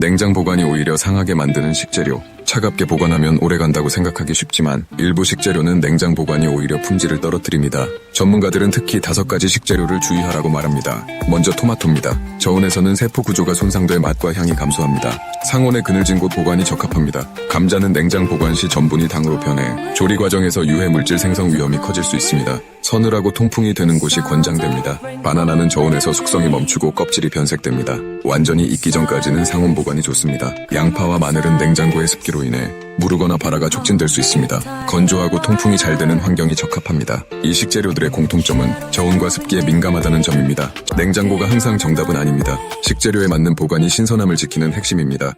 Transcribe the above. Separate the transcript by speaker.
Speaker 1: 냉장 보관이 오히려 상하게 만드는 식재료. 차갑게 보관하면 오래간다고 생각하기 쉽지만 일부 식재료는 냉장 보관이 오히려 품질을 떨어뜨립니다. 전문가들은 특히 5가지 식재료를 주의하라고 말합니다. 먼저 토마토입니다. 저온에서는 세포 구조가 손상돼 맛과 향이 감소합니다. 상온에 그늘진 곳 보관이 적합합니다. 감자는 냉장 보관 시 전분이 당으로 변해 조리 과정에서 유해 물질 생성 위험이 커질 수 있습니다. 서늘하고 통풍이 되는 곳이 권장됩니다. 바나나는 저온에서 숙성이 멈추고 껍질이 변색됩니다. 완전히 익기 전까지는 상온 보관이 좋습니다. 양파와 마늘은 냉장고의 습기로 인해 무르거나 발화가 촉진될 수 있습니다. 건조하고 통풍이 잘 되는 환경이 적합합니다. 이 식재료들의 공통점은 저온과 습기에 민감하다는 점입니다. 냉장고가 항상 정답은 아닙니다. 식재료에 맞는 보관이 신선함을 지키는 핵심입니다.